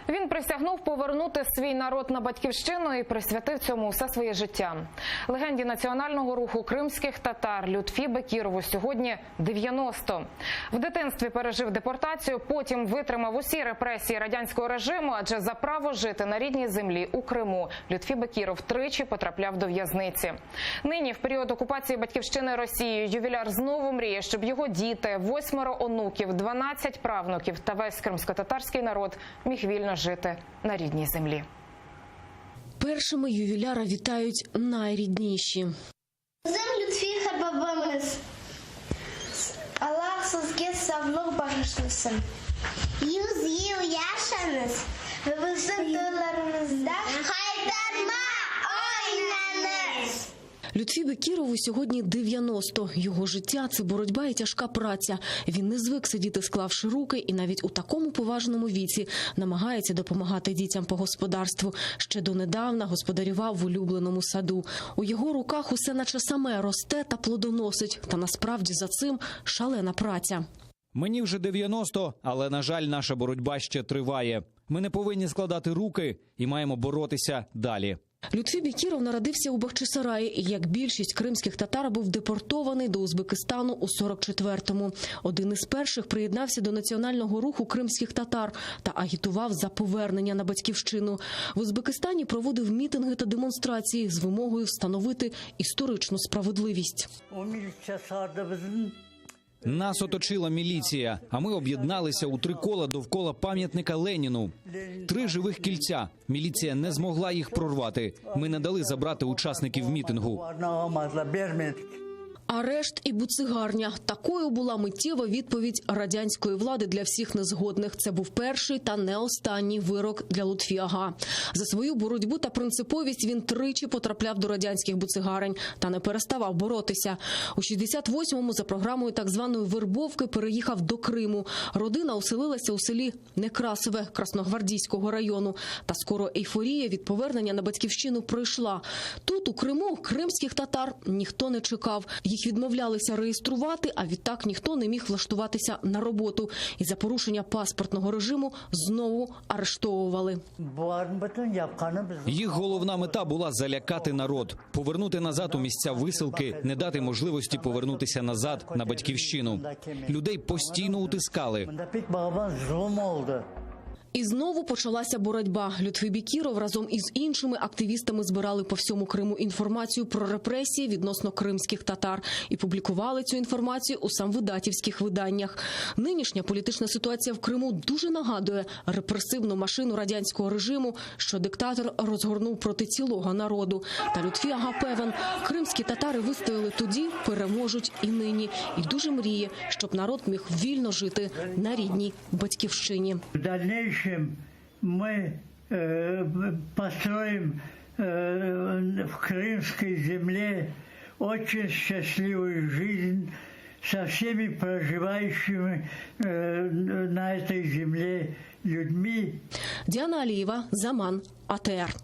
Він присягнув повернути свій народ на батьківщину і присвятив цьому все своє життя. Легенді національного руху кримських татар Лютфі Бекірову сьогодні 90. В дитинстві пережив депортацію, потім витримав усі репресії радянського режиму, адже за право жити на рідній землі у Криму Лютфі Бекіров тричі потрапляв до в'язниці. Нині, в період окупації батьківщини Росією, ювіляр знову мріє, щоб його діти, 8 онуків, 12 правнуків та весь кримсько-татарський народ міг вільно жити на рідній землі. Першими ювіляра вітають найрідніші. Lütfi babamız. Allah sizge sağlık bağışlasın. 100 yıl yaşanız ve bizim dağlarımızda kaytarma oynanız. Лютфі Бекірову сьогодні 90. Його життя – це боротьба і тяжка праця. Він не звик сидіти, склавши руки, і навіть у такому поважному віці намагається допомагати дітям по господарству. Ще донедавна господарював в улюбленому саду. У його руках усе наче саме росте та плодоносить. Та насправді за цим шалена праця. Мені вже 90, але, на жаль, наша боротьба ще триває. Ми не повинні складати руки і маємо боротися далі. Лютфі Бекіров народився у Бахчисараї і, як більшість кримських татар, був депортований до Узбекистану у 44-му. Один із перших приєднався до національного руху кримських татар та агітував за повернення на батьківщину. В Узбекистані проводив мітинги та демонстрації з вимогою встановити історичну справедливість. Нас оточила міліція, а ми об'єдналися у 3 кола довкола пам'ятника Леніну. 3 живих кільця. Міліція не змогла їх прорвати. Ми не дали забрати учасників мітингу. Арешт і буцигарня. Такою була миттєва відповідь радянської влади для всіх незгодних. Це був перший та не останній вирок для Лютфі Ага. За свою боротьбу та принциповість він тричі потрапляв до радянських буцигарень та не переставав боротися. У 68-му за програмою так званої вербовки переїхав до Криму. Родина оселилася у селі Некрасове Красногвардійського району. Та скоро ейфорія від повернення на батьківщину пройшла. Тут, у Криму, кримських татар ніхто не чекав. Їх відмовлялися реєструвати, а відтак ніхто не міг влаштуватися на роботу. І за порушення паспортного режиму знову арештовували. Їх головна мета була залякати народ, повернути назад у місця висилки, не дати можливості повернутися назад на батьківщину. Людей постійно утискали. І знову почалася боротьба. Лютфі Бекіров разом із іншими активістами збирали по всьому Криму інформацію про репресії відносно кримських татар і публікували цю інформацію у самвидатівських виданнях. Нинішня політична ситуація в Криму дуже нагадує репресивну машину радянського режиму, що диктатор розгорнув проти цілого народу. Та Лютфі Ага певен, кримські татари вистояли тоді, переможуть і нині. І дуже мріє, щоб народ міг вільно жити на рідній батьківщині. Мы построим в крымской земле очень счастливую жизнь со всеми проживающими на этой земле людьми. Діана Алієва, Заман, АТР.